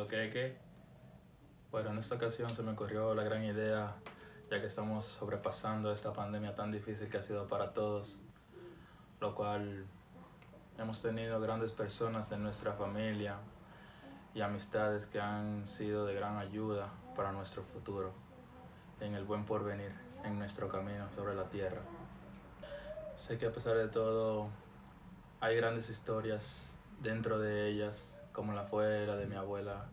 Lo que, bueno, en esta ocasión se me ocurrió la gran idea, ya que estamos sobrepasando esta pandemia tan difícil que ha sido para todos, lo cual hemos tenido grandes personas en nuestra familia y amistades que han sido de gran ayuda para nuestro futuro, en el buen porvenir, en nuestro camino sobre la tierra. Sé que a pesar de todo hay grandes historias dentro de ellas, como la fue la de mi abuela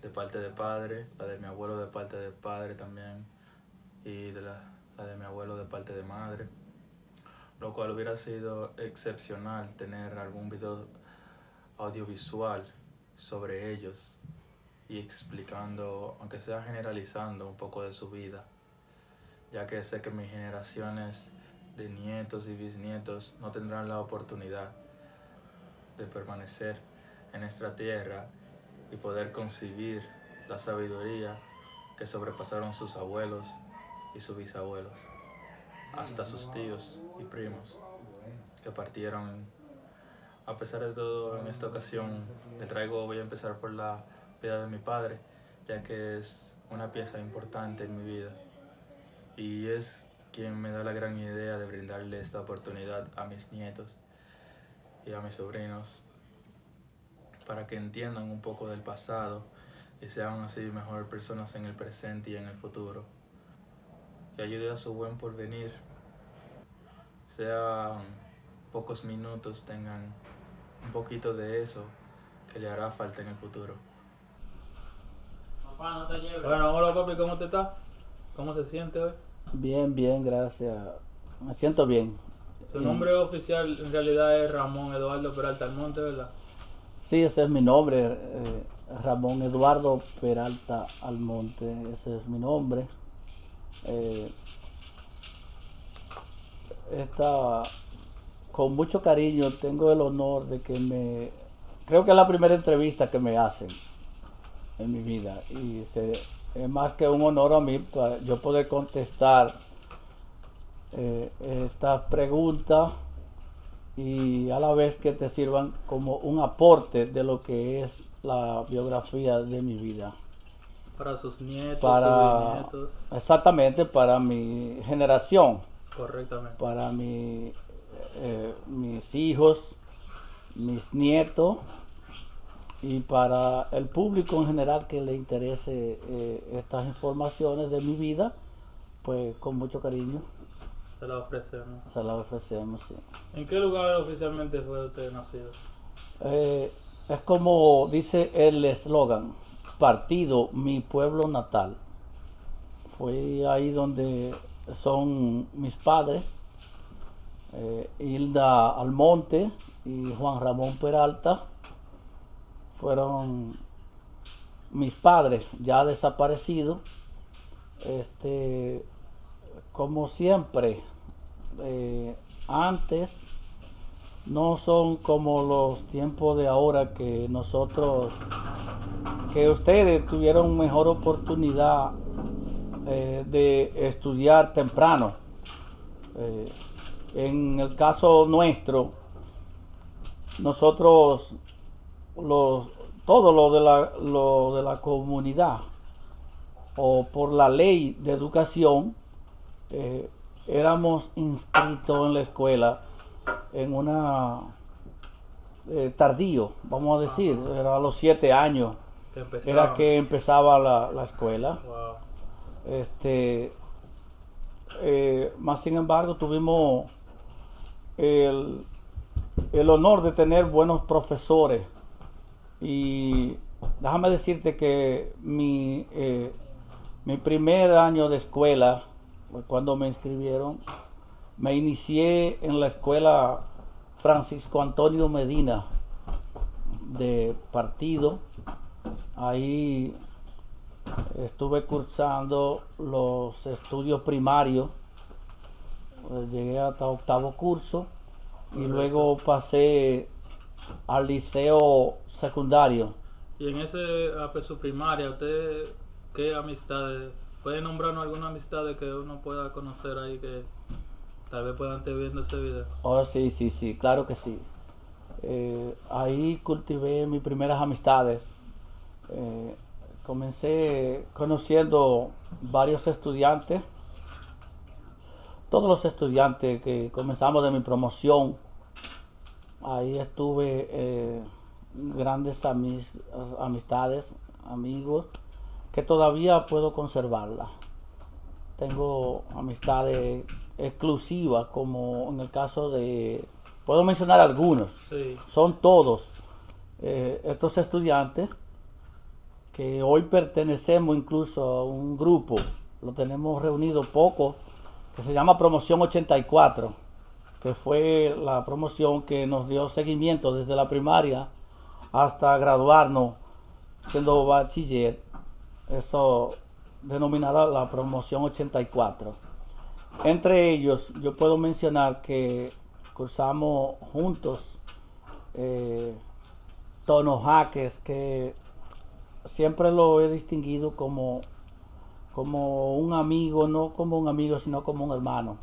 de parte de padre, la de mi abuelo de parte de padre también, y la de mi abuelo de parte de madre, lo cual hubiera sido excepcional tener algún video audiovisual sobre ellos y explicando, aunque sea generalizando un poco de su vida, ya que sé que mis generaciones de nietos y bisnietos no tendrán la oportunidad de permanecer en nuestra tierra y poder concebir la sabiduría que sobrepasaron sus abuelos y sus bisabuelos, hasta sus tíos y primos que partieron. A pesar de todo, en esta ocasión voy a empezar por la vida de mi padre, ya que es una pieza importante en mi vida y es quien me da la gran idea de brindarle esta oportunidad a mis nietos y a mis sobrinos para que entiendan un poco del pasado y sean así mejores personas en el presente y en el futuro, que ayude a su buen porvenir, sean pocos minutos, tengan un poquito de eso que le hará falta en el futuro. Papá, no te lleves. Bueno, hola papi, ¿cómo te está? ¿Cómo se siente hoy? Bien, bien, gracias. Me siento bien. Su nombre oficial en realidad es Ramón Eduardo Peralta Almonte, ¿verdad? Sí, ese es mi nombre, Ramón Eduardo Peralta Almonte, ese es mi nombre. Eh, esta, con mucho cariño tengo el honor de que creo que es la primera entrevista que me hacen en mi vida y es más que un honor a mí para yo poder contestar estas preguntas y a la vez que te sirvan como un aporte de lo que es la biografía de mi vida. Para sus nietos, Para, sus bisnietos. exactamente, para mi generación, Correctamente. para mis hijos, mis nietos y para el público en general que le interese estas informaciones de mi vida, pues con mucho cariño Se la ofrecemos. se las ofrecemos. Sí. ¿En qué lugar oficialmente fue usted nacido? Eh, es como dice el eslogan, partido mi pueblo natal. Fue ahí donde son mis padres, Hilda Almonte y Juan Ramón Peralta. Fueron mis padres ya desaparecidos. Como siempre, antes no son como los tiempos de ahora que ustedes tuvieron mejor oportunidad de estudiar temprano. En el caso nuestro, nosotros, todo lo de la comunidad, o por la ley de educación, éramos inscritos en la escuela en una tardío, vamos a decir, era a los 7 años, era que empezaba la escuela. Wow. Más sin embargo tuvimos el, el honor de tener buenos profesores y déjame decirte que mi primer año de escuela, cuando me inscribieron, me inicié en la escuela Francisco Antonio Medina de Partido. Ahí estuve cursando los estudios primarios, llegué hasta octavo curso y luego pasé al liceo secundario. Y en su primaria, ¿usted qué amistades? ¿Puede nombrarnos alguna amistad que uno pueda conocer ahí que tal vez puedan estar viendo ese video? Oh, sí, claro que sí. Ahí cultivé mis primeras amistades. Comencé conociendo varios estudiantes, todos los estudiantes que comenzamos de mi promoción. Ahí estuve grandes amistades, amigos, que todavía puedo conservarlas. Tengo amistades exclusivas, como en el caso de, puedo mencionar algunos, Sí. son todos estos estudiantes que hoy pertenecemos incluso a un grupo, lo tenemos reunido poco, que se llama Promoción 84, que fue la promoción que nos dio seguimiento desde la primaria hasta graduarnos siendo bachiller. Eso denominada la Promoción 84. Entre ellos, yo puedo mencionar que cursamos juntos Tono Jaques, que siempre lo he distinguido como un amigo, no como un amigo, sino como un hermano.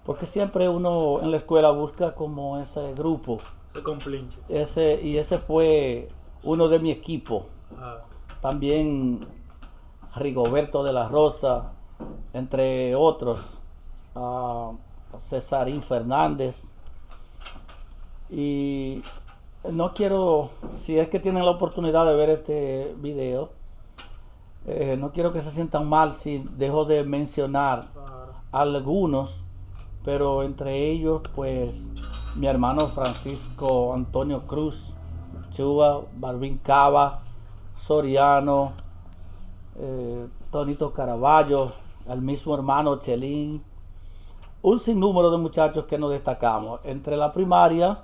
Porque siempre uno en la escuela busca como ese grupo. Se complinche. Ese fue uno de mi equipo. Ah, También Rigoberto de la Rosa, entre otros, Cesarín Fernández. Y no quiero, si es que tienen la oportunidad de ver este video, no quiero que se sientan mal si dejo de mencionar claro. algunos, pero entre ellos, pues, mi hermano Francisco Antonio Cruz, Chuba, Barbín Cava, Soriano, Tonito Caraballo, el mismo hermano Chelín, un sinnúmero de muchachos que nos destacamos. Entre la primaria,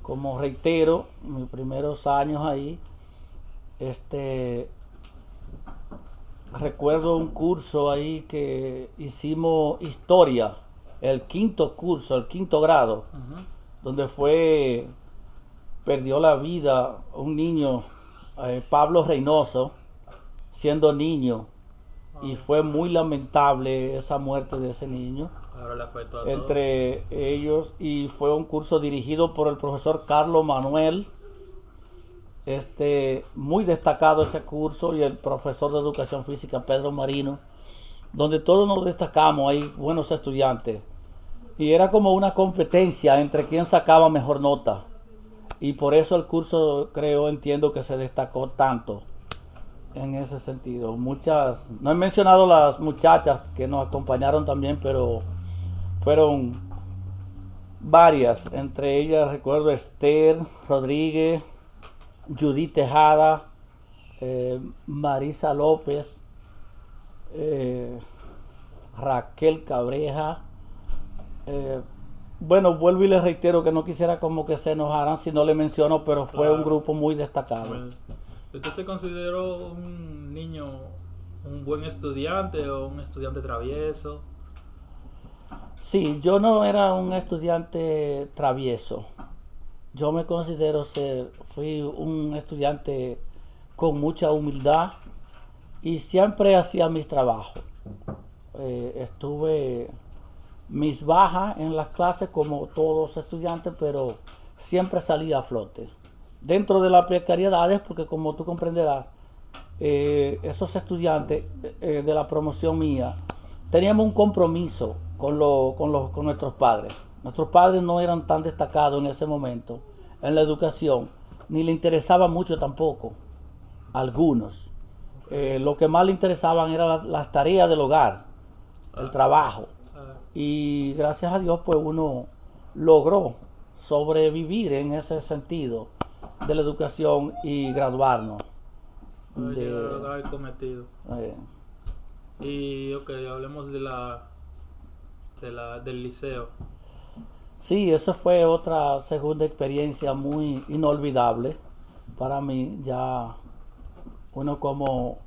como reitero, mis primeros años ahí, recuerdo un curso ahí que hicimos historia, el quinto curso, el quinto grado, donde perdió la vida un niño, Pablo Reynoso, siendo niño, y fue muy lamentable esa muerte de ese niño. Ahora le afectó a todos. Entre ellos, y fue un curso dirigido por el profesor Carlos Manuel, muy destacado ese curso, y el profesor de educación física Pedro Marino, donde todos nos destacamos, hay buenos estudiantes, y era como una competencia entre quién sacaba mejor nota, y por eso el curso, entiendo que se destacó tanto en ese sentido. Muchas, no he mencionado las muchachas que nos acompañaron también, pero fueron varias. Entre ellas recuerdo Esther Rodríguez, Judith Tejada, Marisa López, Raquel Cabreja. Bueno, vuelvo y les reitero que no quisiera como que se enojaran si no le menciono, pero fue un grupo muy destacado. Bueno, ¿usted se consideró un niño, un buen estudiante o un estudiante travieso? Sí, yo no era un estudiante travieso. Yo me considero fui un estudiante con mucha humildad y siempre hacía mis trabajos. Estuve mis bajas en las clases como todos los estudiantes, pero siempre salía a flote. Dentro de las precariedades, porque como tú comprenderás, esos estudiantes de la promoción mía, teníamos un compromiso con nuestros padres. Nuestros padres no eran tan destacados en ese momento en la educación, ni le interesaba mucho tampoco, algunos. Lo que más le interesaban eran las tareas del hogar, el trabajo. Y gracias a Dios, pues uno logró sobrevivir en ese sentido de la educación y graduarnos. Llegar al cometido. Eh, Y ok, hablemos del liceo. Sí, esa fue otra segunda experiencia muy inolvidable para mí, ya uno como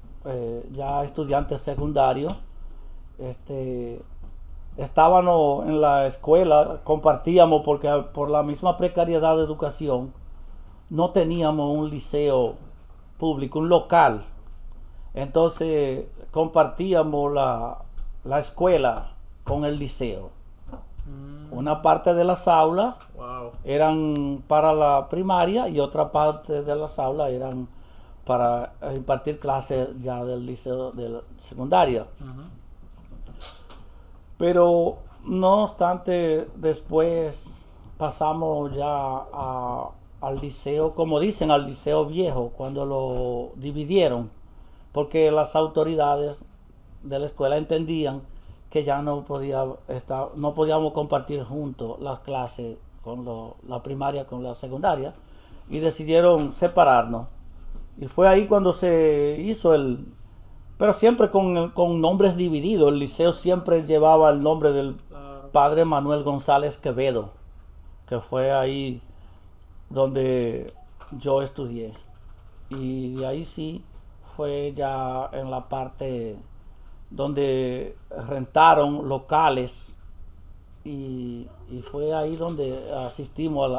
ya estudiante secundario, estábamos en la escuela, compartíamos porque por la misma precariedad de educación no teníamos un liceo público, un local. Entonces compartíamos la escuela con el liceo. Una parte de las aulas Wow. eran para la primaria y otra parte de las aulas eran para impartir clases ya del liceo de la secundaria. Pero no obstante, después pasamos ya al liceo, como dicen, al liceo viejo, cuando lo dividieron, porque las autoridades de la escuela entendían que ya no podíamos compartir juntos las clases con la primaria con la secundaria, y decidieron separarnos. Y fue ahí cuando se hizo pero siempre con nombres divididos. El liceo siempre llevaba el nombre del padre Manuel González Quevedo, que fue ahí donde yo estudié. Y de ahí sí fue ya en la parte donde rentaron locales, y fue ahí donde asistimos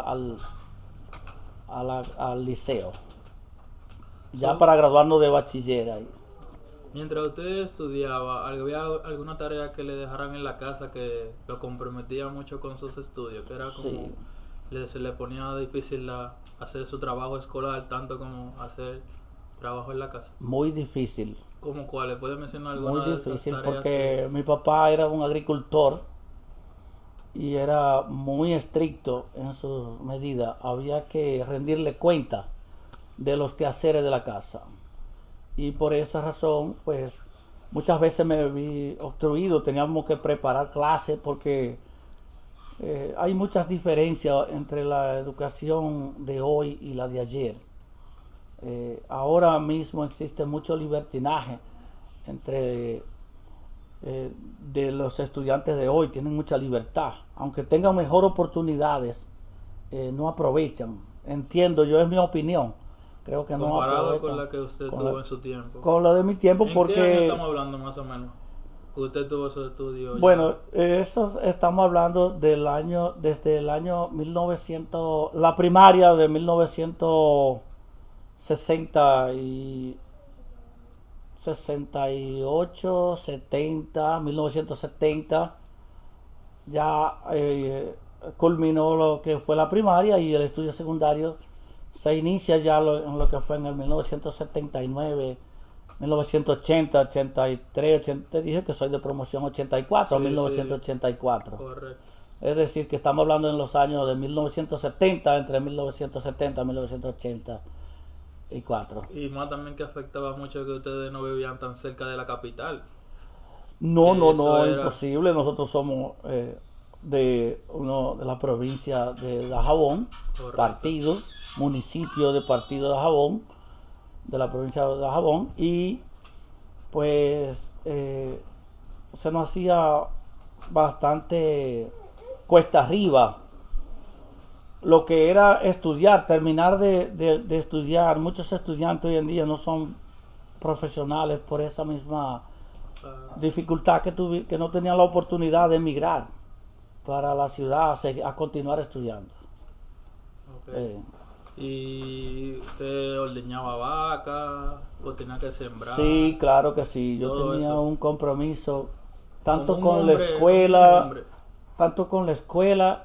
al liceo, ya para graduarnos de bachiller ahí. Mientras usted estudiaba, ¿había alguna tarea que le dejaran en la casa que lo comprometía mucho con sus estudios? Que era como Sí. se le ponía difícil hacer su trabajo escolar, tanto como hacer trabajo en la casa. Muy difícil. ¿Cómo cuáles? ¿Puede mencionar Muy alguna de esas difícil tareas porque mi papá era un agricultor y era muy estricto en sus medidas. Había que rendirle cuenta de los quehaceres de la casa. Y por esa razón, pues, muchas veces me vi obstruido. Teníamos que preparar clases porque hay muchas diferencias entre la educación de hoy y la de ayer. Ahora mismo existe mucho libertinaje entre de los estudiantes de hoy. Tienen mucha libertad, aunque tengan mejor oportunidades, no aprovechan. Entiendo yo, es mi opinión. Creo que no comparado aprovechan con la que usted tuvo en su tiempo? con lo de mi tiempo, ¿En porque qué año estamos hablando más o menos? ¿Usted tuvo su estudio ya? bueno, eso estamos hablando desde el año 1900, la primaria de 1960 y 68, 70, 1970, ya culminó lo que fue la primaria, y el estudio secundario se inicia ya en lo que fue en el 1979, 1980, 83, 80, dije que soy de promoción 84, Sí, 1984. sí, correcto. Es decir, que estamos hablando en los años de 1970, entre 1970 y 1984. Y más también que afectaba mucho que ustedes no vivían tan cerca de la capital. No, Que no, eso no, era- imposible. Nosotros somos de la provincia de Dajabón, Correcto. municipio de Partido de Dajabón, de la provincia de Dajabón, y pues se nos hacía bastante cuesta arriba lo que era estudiar, terminar de estudiar. Muchos estudiantes hoy en día no son profesionales por esa misma dificultad que no tenían la oportunidad de emigrar para la ciudad a continuar estudiando. Ok. ¿Y usted ordeñaba vaca o tenía que sembrar? Sí, claro que sí. Yo Todo tenía eso. un compromiso Como tanto un con la hombre, como un escuela, hombre.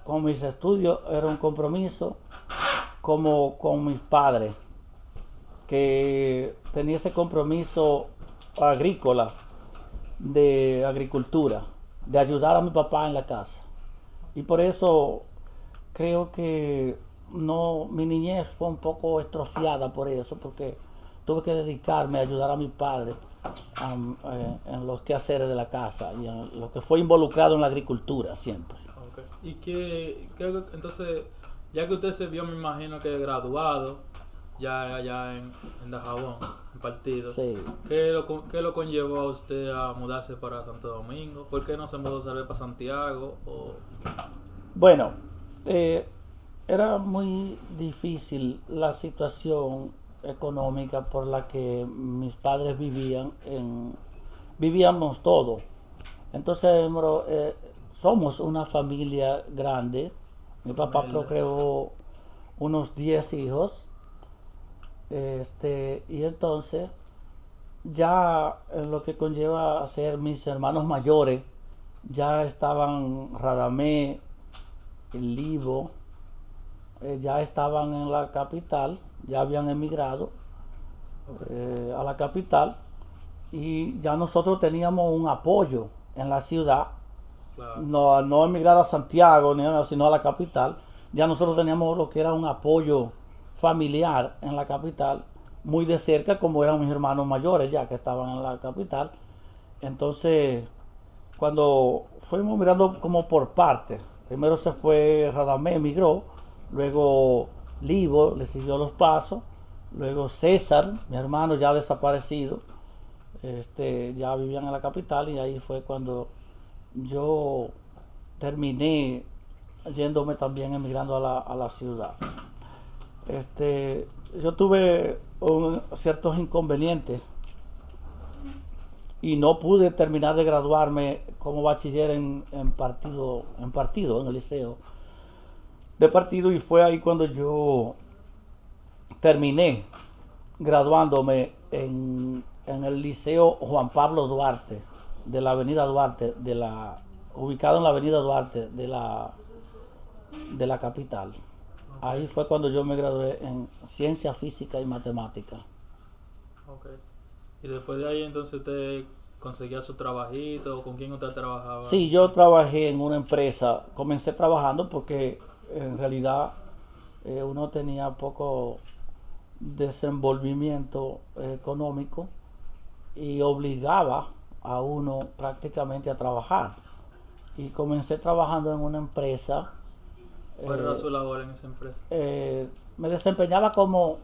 con mis estudios era un compromiso, como con mis padres, que tenía ese compromiso agrícola, de agricultura, de ayudar a mi papá en la casa. Y por eso creo que no, mi niñez fue un poco estrofiada por eso, porque tuve que dedicarme a ayudar a mi padre en los quehaceres de la casa y en lo que fue involucrado en la agricultura siempre. Okay. ¿Y entonces, ya que usted se vio, me imagino que graduado, ya allá en Dajabón, en Partido, Sí. ¿qué lo conllevó a usted a mudarse para Santo Domingo? ¿Por qué no se mudó tal vez para Santiago? Bueno, era muy difícil la situación económica por la que mis padres vivíamos todos. Entonces, somos una familia grande. Mi papá procreó unos 10 hijos. Y entonces, ya en lo que conlleva a ser mis hermanos mayores, ya estaban Radamé, el Livo, ya estaban en la capital, ya habían emigrado, a la capital, y ya nosotros teníamos un apoyo en la ciudad, Claro. no emigrar a Santiago ni nada, sino a la capital. Ya nosotros teníamos lo que era un apoyo familiar en la capital, muy de cerca, como eran mis hermanos mayores ya que estaban en la capital. Entonces, cuando fuimos mirando como por partes, primero se fue Radamés, emigró, luego Libo le siguió los pasos, luego César, mi hermano ya desaparecido, ya vivían en la capital, y ahí fue cuando yo terminé yéndome también emigrando a la ciudad. Yo tuve ciertos inconvenientes y no pude terminar de graduarme como bachiller en el liceo de partido, y fue ahí cuando yo terminé graduándome en el liceo Juan Pablo Duarte, de la avenida Duarte, ubicado en la avenida Duarte de la capital. Ahí fue cuando yo me gradué en ciencia física y matemática. Okay. Y después de ahí entonces usted conseguía su trabajito, ¿con quién usted trabajaba? Sí, yo trabajé en una empresa, comencé trabajando porque en realidad uno tenía poco desenvolvimiento económico y obligaba a uno prácticamente a trabajar. Y comencé trabajando en una empresa. ¿Cuál era su labor en esa empresa? Me desempeñaba como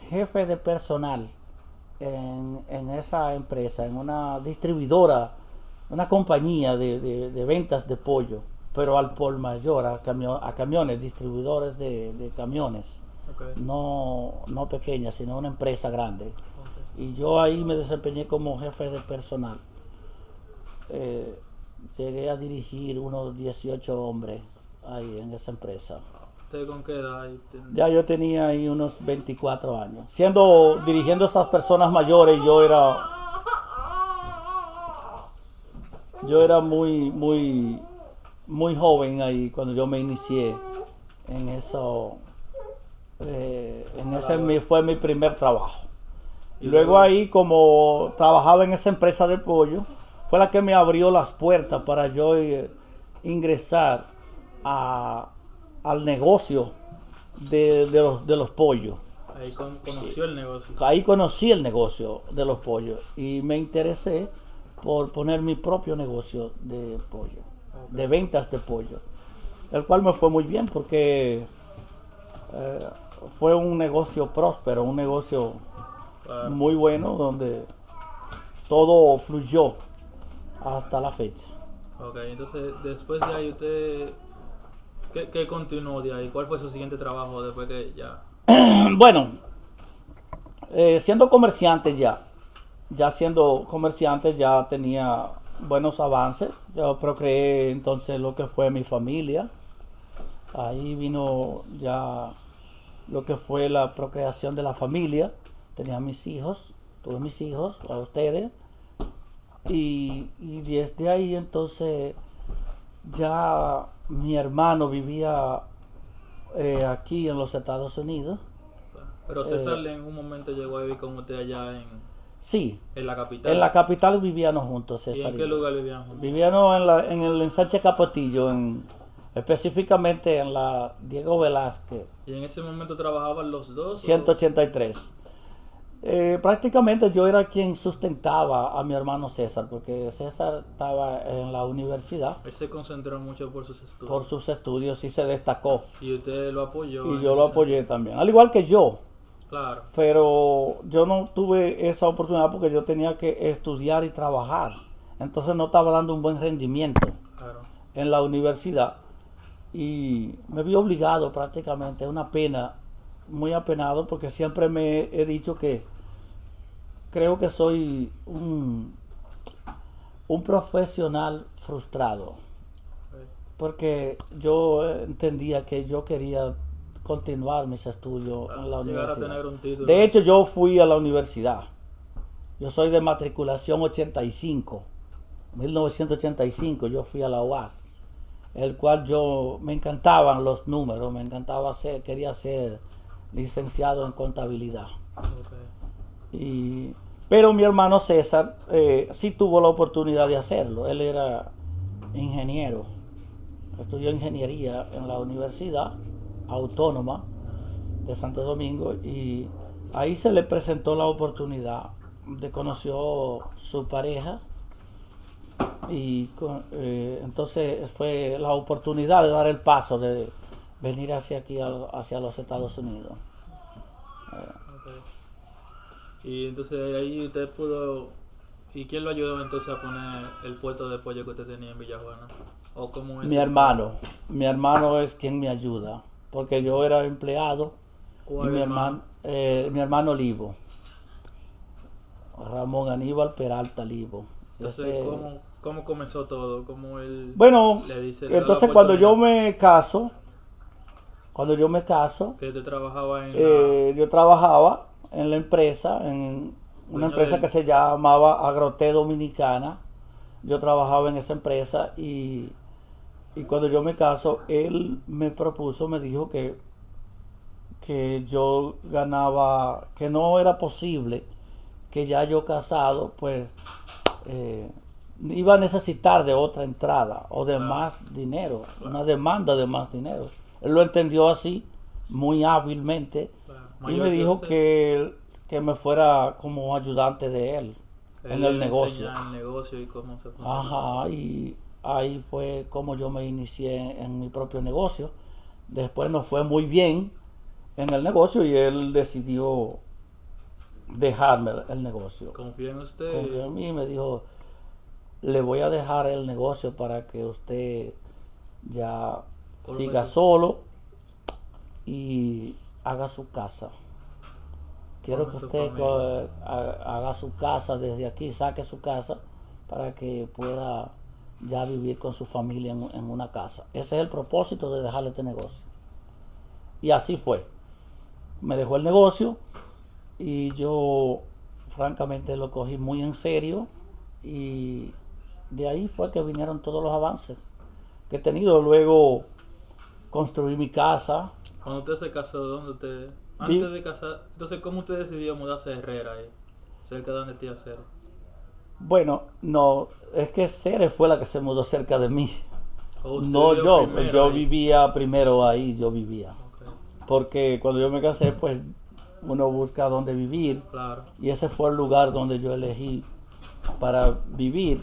jefe de personal en esa empresa, en una distribuidora, una compañía de ventas de pollo, pero al por mayor, a camiones, distribuidores de camiones, Okay. no pequeñas, sino una empresa grande. Okay. Y yo ahí me desempeñé como jefe de personal. Llegué a dirigir unos 18 hombres ahí en esa empresa. ¿Usted con qué edad? Ya yo tenía ahí unos 24 años. Dirigiendo a esas personas mayores, yo era muy joven ahí cuando yo me inicié en eso. Fue mi primer trabajo. Y Luego ahí, como trabajaba en esa empresa de pollo, fue la que me abrió las puertas para yo ingresar al negocio de los pollos. Ahí conoció el negocio. Ahí conocí el negocio de los pollos y me interesé por poner mi propio negocio de pollo, Okay. de ventas de pollo, el cual me fue muy bien porque fue un negocio próspero, un negocio Claro. muy bueno donde todo fluyó hasta la fecha. Ok, entonces después de ahí usted, ¿qué continuó de ahí? ¿Cuál fue su siguiente trabajo después que ya? Bueno, siendo comerciante ya tenía buenos avances. Yo procreé entonces lo que fue mi familia. Ahí vino ya lo que fue la procreación de la familia. Tenía tuve mis hijos, a ustedes. Y desde ahí entonces ya mi hermano vivía aquí en los Estados Unidos. Pero César en un momento llegó a vivir con usted allá Sí, en la capital. en la capital vivíamos juntos, ¿Y César. en qué lugar vivían juntos? Vivíamos en el ensanche Capotillo, específicamente en la Diego Velázquez, ¿Y en ese momento trabajaban los dos? 183. Prácticamente yo era quien sustentaba a mi hermano César, porque César estaba en la universidad Él se concentró mucho por sus estudios. por sus estudios y se destacó. Y usted lo apoyó. Y yo lo apoyé también, al igual que yo. Claro. Pero yo no tuve esa oportunidad porque yo tenía que estudiar y trabajar. Entonces no estaba dando un buen rendimiento Claro. en la universidad. Y me vi obligado prácticamente, una pena, muy apenado, porque siempre me he dicho que creo que soy un profesional frustrado. Okay. Porque yo entendía que yo quería continuar mis estudios en la Llegar a universidad. tener un título. De hecho, yo fui a la universidad. Yo soy de matriculación 85. 1985 yo fui a la UAS, el cual me encantaban los números, quería ser licenciado en contabilidad. Okay. Pero mi hermano César sí tuvo la oportunidad de hacerlo. Él era ingeniero, estudió ingeniería en la Universidad Autónoma de Santo Domingo y ahí se le presentó la oportunidad de conoció su pareja y entonces fue la oportunidad de dar el paso de venir hacia aquí, hacia los Estados Unidos. Okay. Y entonces ahí usted pudo... ¿Y quién lo ayudó entonces a poner el puesto de pollo que usted tenía en Villajuana? ¿O cómo es? Mi hermano es quien me ayuda, porque yo era empleado y ¿Cuál hermano? mi hermano Livo, Ramón Aníbal Peralta Livo. Entonces, ¿cómo comenzó todo? ¿Cómo él Bueno, le dice, le da la entonces oportunidad? cuando yo me caso, Que usted trabajaba en la... yo trabajaba en la empresa, en una dueño empresa que del... se llamaba Agroté Dominicana. Yo trabajaba en esa empresa y cuando yo me caso, él me propuso, me dijo que yo ganaba, que no era posible que ya yo casado, pues iba a necesitar de otra entrada o de Claro, más dinero, claro, una demanda de más dinero. Él lo entendió así, muy hábilmente, claro. y me Mayor que dijo usted. que me fuera como ayudante de él Él en el le negocio. enseña el negocio y cómo se funciona todo. Ajá, y ahí fue como yo me inicié en mi propio negocio. Después nos fue muy bien en el negocio y él decidió dejarme el negocio. Confía en usted. Confió en mí y me dijo, le voy a dejar el negocio para que usted ya Forme siga su, solo y haga su casa. Quiero forme que su usted familia. haga su casa desde aquí, saque su casa para que pueda ya vivir con su familia en una casa. Ese es el propósito de dejarle este negocio. Y así fue. Me dejó el negocio y yo francamente lo cogí muy en serio y de ahí fue que vinieron todos los avances que he tenido. Luego construí mi casa. Cuando usted se casó, ¿dónde usted...? Vi- Antes de casar, entonces, ¿cómo usted decidió mudarse a Herrera ahí? Cerca de donde tía Cero. bueno, no, es que Ceres fue la que se mudó cerca de mí. ¿O usted No vivió yo, primero yo ahí? vivía primero ahí, yo vivía. Ok, Porque cuando yo me casé, pues uno busca dónde vivir claro. y ese fue el lugar donde yo elegí para vivir.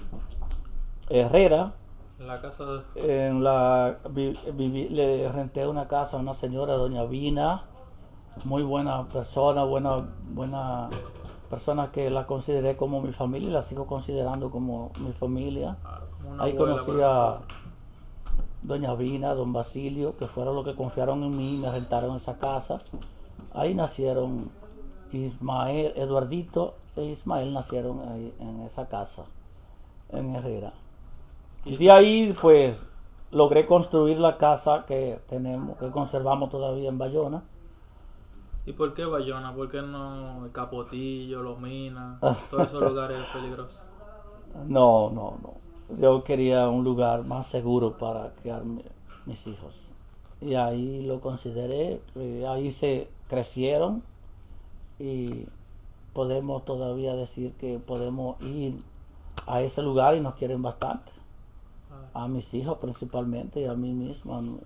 Herrera, En la casa de... le renté una casa a una señora, doña Vina, muy buena persona, buena persona que la consideré como mi familia y la sigo considerando como mi familia. Claro, como una Ahí abuela conocí para a nosotros. doña Vina, don Basilio, que fueron los que confiaron en mí y me rentaron esa casa. Ahí nacieron Ismael, Eduardito e Ismael nacieron ahí en esa casa, en Herrera. Y Y de ahí pues logré construir la casa que tenemos, que conservamos todavía en Bayona. ¿Y por qué Bayona? ¿Por qué no el Capotillo, Los Minas, todos esos lugares peligrosos? No. Yo quería un lugar más seguro para criar mis hijos. Y ahí lo consideré, ahí se crecieron y podemos todavía decir que podemos ir a ese lugar y nos quieren bastante. Ah, A mis hijos principalmente y a mí mismo.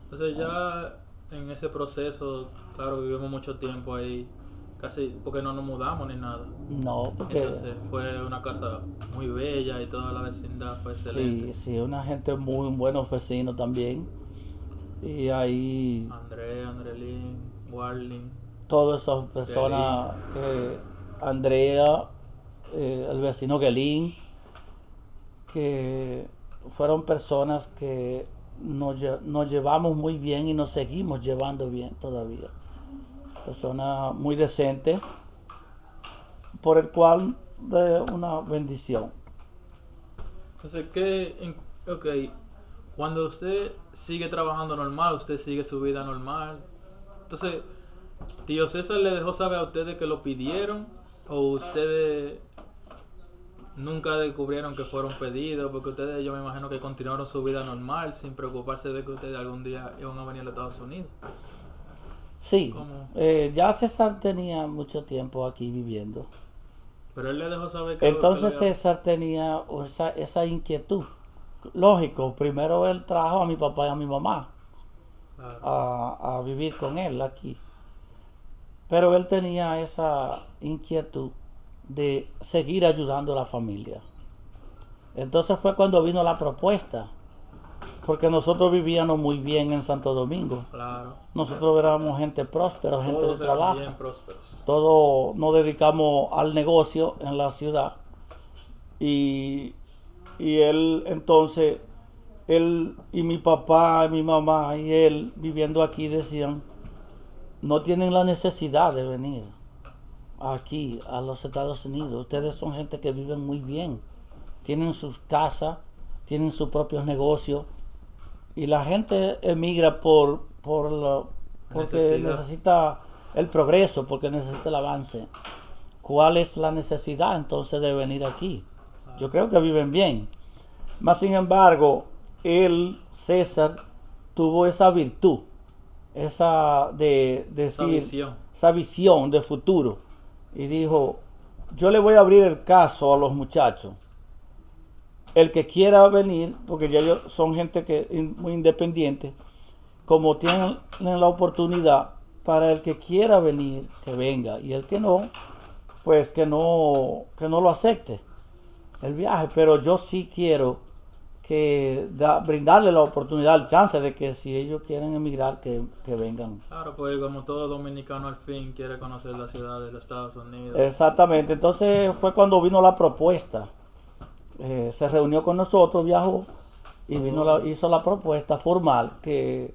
entonces ya en ese proceso, claro, vivimos mucho tiempo ahí, casi porque no nos mudamos ni nada. No, porque Entonces fue una casa muy bella y toda la vecindad fue excelente. sí, una gente muy buenos vecinos también. Y ahí André, Andrelín, Warling, todas esas Gelín, personas que Andrea, el vecino Gelín, que fueron personas que nos llevamos muy bien y nos seguimos llevando bien todavía. Personas muy decentes, por el cual una bendición. entonces, ok, cuando usted sigue trabajando normal, usted sigue su vida normal. Entonces, tío César le dejó saber a ustedes que lo pidieron o ustedes nunca descubrieron que fueron pedidos, porque ustedes, yo me imagino que continuaron su vida normal sin preocuparse de que ustedes algún día iban a venir a los Estados Unidos. Sí, ¿Cómo? ya César tenía mucho tiempo aquí viviendo. Pero él le dejó saber que lo Entonces iba a... César tenía esa inquietud. Lógico, primero él trajo a mi papá y a mi mamá Claro. a vivir con él aquí. Pero él tenía esa inquietud de seguir ayudando a la familia. Entonces fue cuando vino la propuesta, porque nosotros vivíamos muy bien en Santo Domingo. Claro. Nosotros éramos gente próspera, gente de Todos eran trabajo. bien prósperos. Todos nos dedicamos al negocio en la ciudad. Y, y él entonces, él y mi papá, y mi mamá y él viviendo aquí decían, no tienen la necesidad de venir aquí a los Estados Unidos. Ustedes son gente que viven muy bien. Tienen sus casas, tienen sus propios negocios. Y la gente emigra porque Necesidad. necesita el progreso, porque necesita el avance. ¿Cuál es la necesidad entonces de venir aquí? Yo creo que viven bien. Más sin embargo, él, César, tuvo esa virtud, esa de decir, esa visión de futuro. Y dijo, yo le voy a abrir el caso a los muchachos. El que quiera venir, porque ya ellos son gente que muy independiente, como tienen la oportunidad, para el que quiera venir, que venga. Y el que no, pues que no lo acepte el viaje. Pero yo sí quiero brindarle la oportunidad, el chance de que si ellos quieren emigrar, que vengan. Claro, pues como todo dominicano al fin quiere conocer la ciudad de los Estados Unidos. Exactamente. Entonces fue cuando vino la propuesta. Se reunió con nosotros, viajó y hizo la propuesta formal de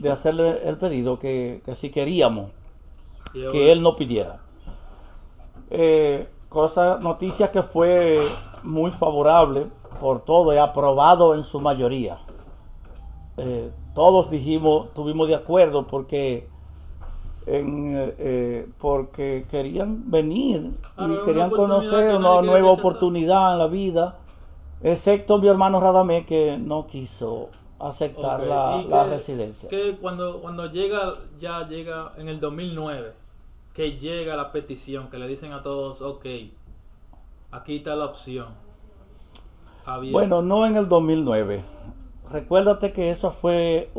hacerle el pedido que si queríamos que él no pidiera. Noticia que fue muy favorable por todo y aprobado en su mayoría. Todos tuvimos de acuerdo porque querían venir y querían conocer una nueva oportunidad en la vida, excepto mi hermano Radamés, que no quiso aceptar la residencia. Que cuando llega en el 2009, que llega la petición, que le dicen a todos, ok, aquí está la opción. Abierto. Bueno, no en el 2009. Recuérdate que eso fue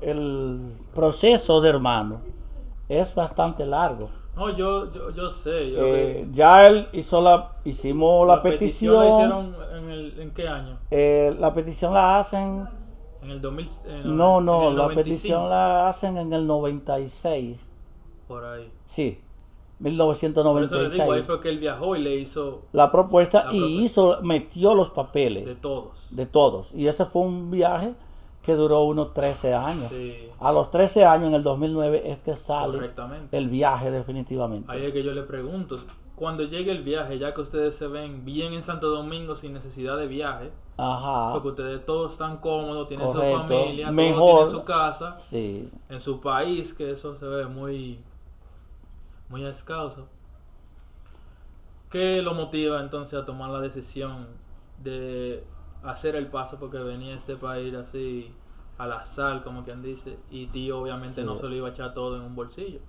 el proceso de hermano es bastante largo. No, yo sé. Ya él hicimos la petición. ¿La hicieron en qué año? La petición la hacen... En el 2000. No, en el la 95. petición la hacen en el 96. Por ahí. Sí, Por eso 1996. le digo, ahí fue que él viajó y le hizo la propuesta y metió los papeles. de todos. De todos. Y ese fue un viaje que duró unos 13 años. Sí. A los 13 años, en el 2009, es que sale el viaje definitivamente. Ahí es que yo le pregunto, cuando llegue el viaje, ya que ustedes se ven bien en Santo Domingo sin necesidad de viaje, ajá, porque ustedes todos están cómodos, tienen correcto, su familia, mejor, todos tienen su casa, sí, en su país, que eso se ve muy escaso. ¿Qué lo motiva entonces a tomar la decisión de hacer el paso? Porque venía a este país así al azar, como quien dice, y tío obviamente no se lo iba a echar todo en un bolsillo.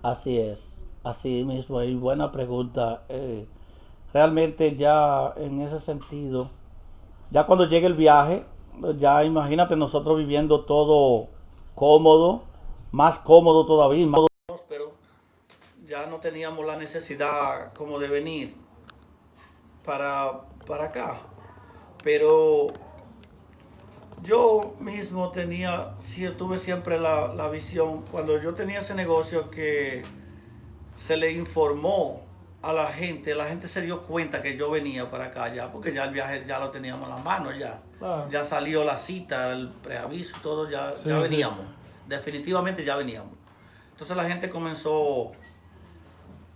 Así es, así mismo, y buena pregunta. Realmente ya en ese sentido, ya cuando llegue el viaje, ya imagínate nosotros viviendo todo cómodo, más cómodo todavía, más próspero. Ya no teníamos la necesidad como de venir para acá. Pero yo mismo tuve siempre la visión, cuando yo tenía ese negocio, que se le informó a la gente se dio cuenta que yo venía para acá ya, porque ya el viaje ya lo teníamos en la mano ya. Ya salió la cita, el preaviso, todo, ya veníamos. Definitivamente ya veníamos. Entonces la gente comenzó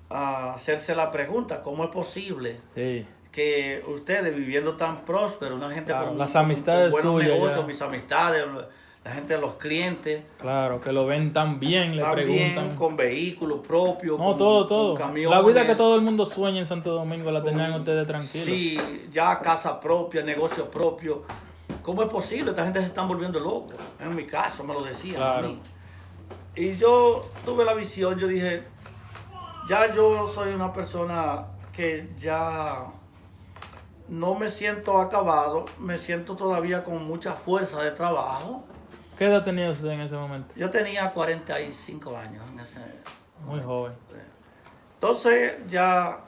a hacerse la pregunta, ¿cómo es posible que ustedes viviendo tan próspero, una gente con las amistades con buenos negocios, ya. Mis amistades, la gente de los clientes, claro, que lo ven tan bien, le preguntan, bien, con vehículos propios, todo, con camiones, la vida que todo el mundo sueña en Santo Domingo la tenían ustedes tranquilos. Sí, ya casa propia, negocio propio. ¿cómo es posible? Esta gente se está volviendo loco. En mi caso, me lo decían Claro. a mí. Y yo tuve la visión, yo dije, ya yo soy una persona que ya no me siento acabado, me siento todavía con mucha fuerza de trabajo. ¿Qué edad tenía usted en ese momento? Yo tenía 45 años en ese Muy joven. Entonces ya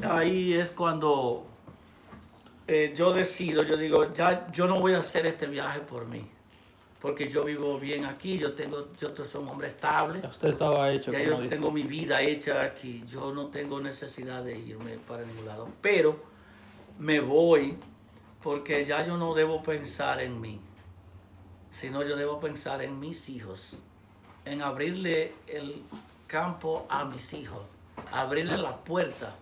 ahí es cuando yo decido, yo digo, ya yo no voy a hacer este viaje por mí, porque yo vivo bien aquí, yo soy un hombre estable, Ya usted estaba hecho, ya como yo dice. tengo mi vida hecha aquí, yo no tengo necesidad de irme para ningún lado, pero me voy porque ya yo no debo pensar en mí, sino yo debo pensar en mis hijos, en abrirle el campo a mis hijos, abrirle la puerta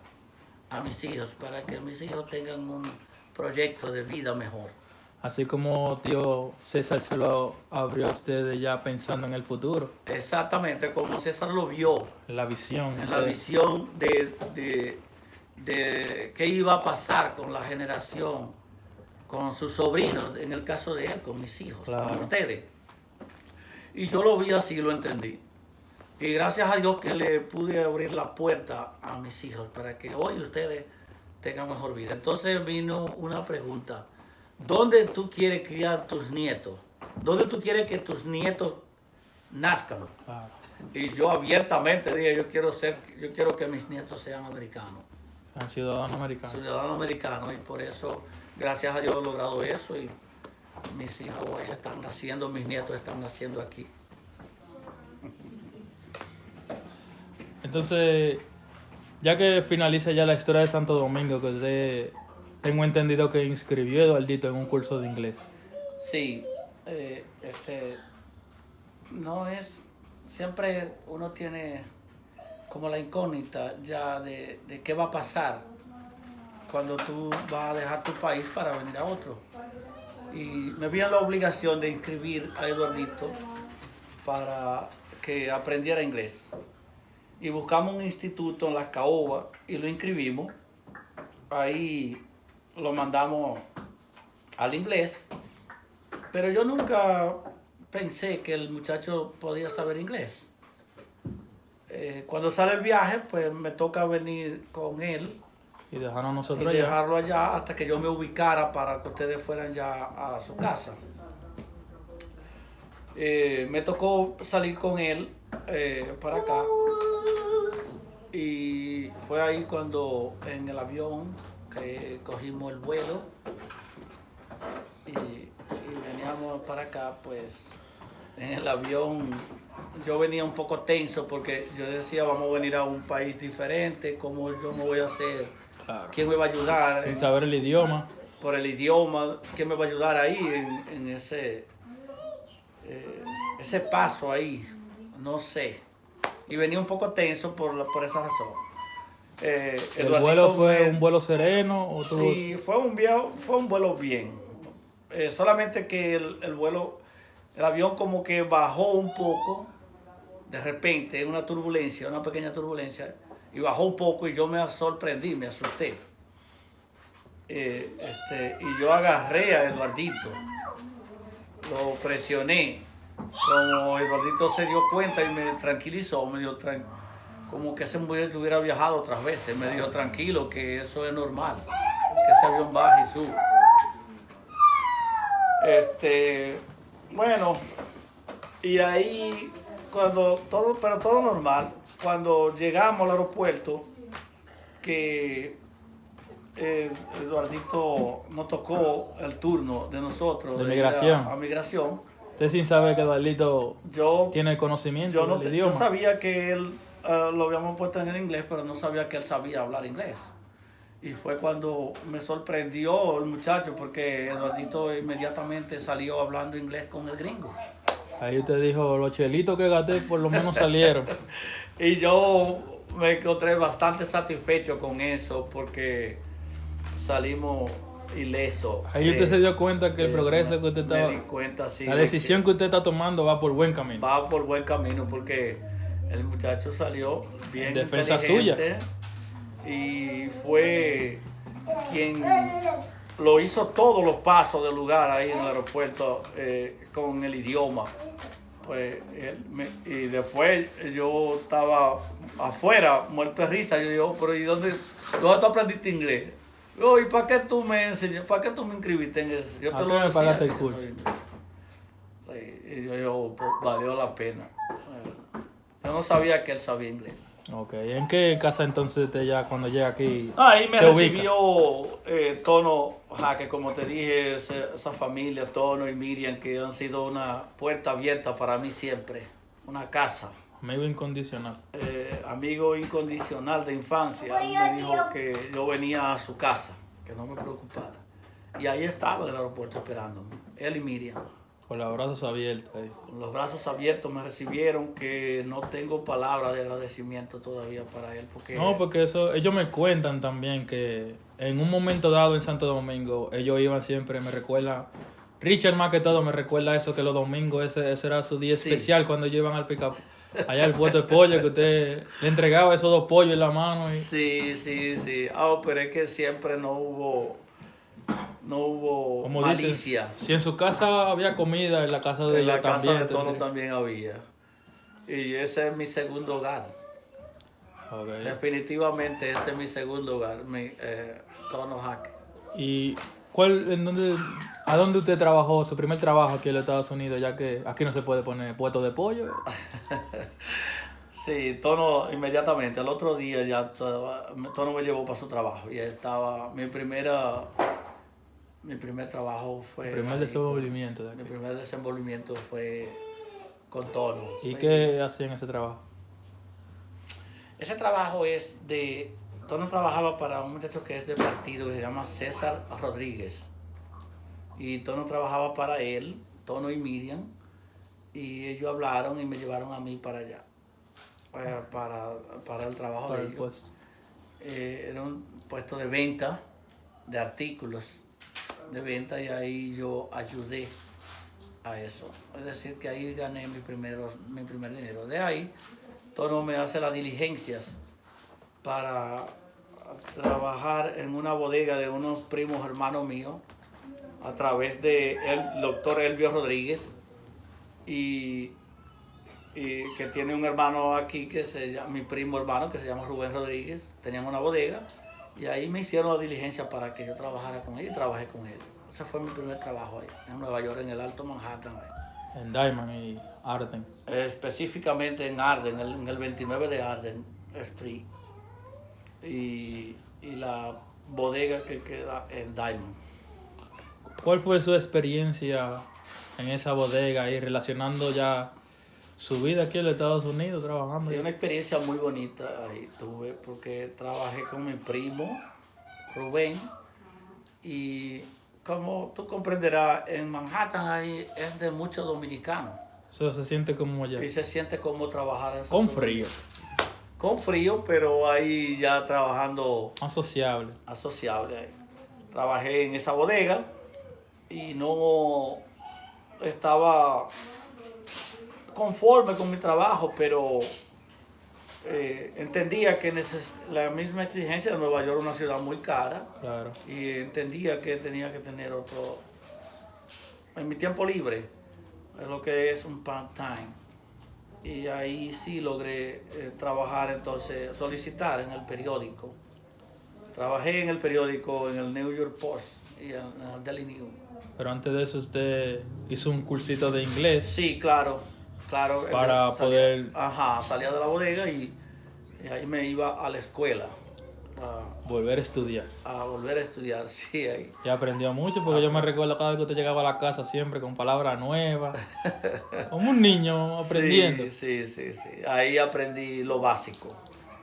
a mis hijos para que mis hijos tengan un proyecto de vida mejor. Así como tío César se lo abrió a ustedes ya pensando en el futuro, Exactamente como César lo vio, la visión. en la visión de qué iba a pasar con la generación, con sus sobrinos, en el caso de él, con mis hijos, Claro. con ustedes. Y yo lo vi así, lo entendí. Y gracias a Dios que le pude abrir la puerta a mis hijos para que hoy ustedes tengan mejor vida. Entonces vino una pregunta. ¿Dónde tú quieres criar tus nietos? ¿Dónde tú quieres que tus nietos nazcan? Claro. Y yo abiertamente dije, yo quiero que mis nietos sean americanos, Sean ciudadanos americanos. ciudadanos americanos. Y por eso, gracias a Dios, he logrado eso. Y mis hijos están naciendo, mis nietos están naciendo aquí. Entonces, ya que finaliza ya la historia de Santo Domingo, que usted tengo entendido que inscribió a Eduardito en un curso de inglés. Sí, no es, siempre uno tiene como la incógnita ya de qué va a pasar cuando tú vas a dejar tu país para venir a otro. Y me vi en la obligación de inscribir a Eduardito para que aprendiera inglés. Y buscamos un instituto en Las Caobas y lo inscribimos. Ahí lo mandamos al inglés. Pero yo nunca pensé que el muchacho podía saber inglés. Cuando sale el viaje, pues me toca venir con él Y dejaron y nosotros allá. dejarlo allá hasta que yo me ubicara para que ustedes fueran ya a su casa. Me tocó salir con él para acá. Y fue ahí cuando en el avión que cogimos el vuelo y veníamos para acá, pues en el avión yo venía un poco tenso porque yo decía, vamos a venir a un país diferente, ¿cómo yo me voy a hacer? Claro. ¿Quién me va a ayudar? Sin saber el idioma. Por el idioma, ¿quién me va a ayudar ahí en ese paso ahí? No sé. Y venía un poco tenso por esa razón. ¿El vuelo fue un vuelo sereno? ¿O tuvo... Sí, fue un vuelo bien. Solamente que el avión como que bajó un poco, de repente, una turbulencia, una pequeña turbulencia, y bajó un poco y yo me sorprendí, me asusté. Y yo agarré a Eduardito, lo presioné. Como Eduardito se dio cuenta y me tranquilizó, me dijo como que ese muchacho hubiera viajado otras veces. Me dijo tranquilo, que eso es normal, que ese avión baja y sube. Bueno, y ahí pero todo normal. Cuando llegamos al aeropuerto, que Eduardito nos tocó el turno de nosotros De ir migración. a migración. Usted sin saber que Eduardito Yo tiene conocimiento Yo, del idioma. yo sabía que él lo habíamos puesto en el inglés, pero no sabía que él sabía hablar inglés. Y fue cuando me sorprendió el muchacho, porque Eduardito inmediatamente salió hablando inglés con el gringo. Ahí usted dijo, los chelitos que gasté por lo menos salieron. Y yo me encontré bastante satisfecho con eso, porque salimos ilesos. Ahí usted se dio cuenta que el progreso que usted Me estaba... di cuenta, sí, La de decisión que usted está tomando va por buen camino. va por buen camino, porque el muchacho salió bien Defensa inteligente y fue quien lo hizo todos los pasos del lugar ahí en el aeropuerto con el idioma. Pues, y después yo estaba afuera, muerto de risa. Yo digo, pero ¿y dónde tú aprendiste inglés? Yo, ¿y para qué tú me enseñó? ¿Para qué tú me inscribiste en eso? Yo ¿A qué me pagaste el curso? Sí, y yo, pues, valió la pena. Yo no sabía que él sabía inglés. Ok, ¿en qué casa entonces usted ya cuando llega aquí Ahí me se ubica? recibió Tono, que como te dije, esa familia, Tono y Miriam, que han sido una puerta abierta para mí siempre, una casa. Amigo incondicional. Amigo incondicional de infancia. Él me dijo que yo venía a su casa, que no me preocupara. Y ahí estaba en el aeropuerto esperándome, él y Miriam. Con los brazos abiertos ahí. Con los brazos abiertos me recibieron, que no tengo palabras de agradecimiento todavía para él. No, porque eso, ellos me cuentan también que en un momento dado en Santo Domingo, ellos iban siempre, me recuerda, Richard más que todo me recuerda eso, que los domingos ese era su día especial cuando ellos iban al pick-up. Allá el puesto de pollo, que usted le entregaba esos 2 pollos en la mano. Y... Sí. Pero es que siempre no hubo como malicia. Dicen, si en su casa había comida, en la casa de ella también. En la casa de Tono también había. Y ese es mi segundo hogar. Okay. Definitivamente ese es mi segundo hogar, mi Tono Hack. ¿Y a dónde usted trabajó, su primer trabajo aquí en los Estados Unidos, ya que aquí no se puede poner puesto de pollo? Sí, Tono inmediatamente, al otro día ya Tono me llevó para su trabajo. Y estaba, mi primer trabajo fue... El primer desenvolvimiento de aquí. Mi primer desenvolvimiento fue con Tono. ¿Y qué hacía en ese trabajo? Ese trabajo es de... Tono trabajaba para un muchacho que es de partido, que se llama César Rodríguez. Y Tono trabajaba para él, Tono y Miriam. Y ellos hablaron y me llevaron a mí para allá. Para el trabajo Para de el ellos. puesto. Era un puesto de venta de artículos de venta, y ahí yo ayudé a eso. Es decir, que ahí gané mi primer dinero. De ahí, Tono me hace las diligencias para trabajar en una bodega de unos primos hermanos míos a través de el doctor Elvio Rodríguez, y que tiene un hermano aquí que se llama, mi primo hermano, que se llama Rubén Rodríguez. Tenían una bodega y ahí me hicieron la diligencia para que yo trabajara con él, y trabajé con él. Ese fue mi primer trabajo ahí, en Nueva York, en el Alto Manhattan. Ahí. En Diamond y Arden. Específicamente en Arden, en el 29 de Arden Street. Y la bodega que queda en Diamond. ¿Cuál fue su experiencia en esa bodega y relacionando ya su vida aquí en los Estados Unidos trabajando? Sí, una experiencia muy bonita ahí tuve, porque trabajé con mi primo Rubén, y como tú comprenderás, en Manhattan ahí es de muchos dominicanos. Eso se siente como allá. Y se siente como trabajar en Santo Con frío. Domingo. Con frío, pero ahí ya trabajando Asociable. ahí. Trabajé en esa bodega y no estaba conforme con mi trabajo, pero entendía que la misma exigencia de Nueva York es una ciudad muy cara. Claro. Y entendía que tenía que tener otro, en mi tiempo libre, es lo que es un part-time. Y ahí sí logré trabajar, entonces solicitar en el periódico. Trabajé en el periódico, en el New York Post y en el Daily News. Pero antes de eso usted hizo un cursito de inglés. Sí, claro. Para poder... salía de la bodega y ahí me iba a la escuela. Volver a estudiar. A volver a estudiar, sí, ahí. Y aprendió mucho, porque yo me recuerdo cada vez que usted llegaba a la casa siempre con palabras nuevas. Como un niño aprendiendo. Sí. Ahí aprendí lo básico.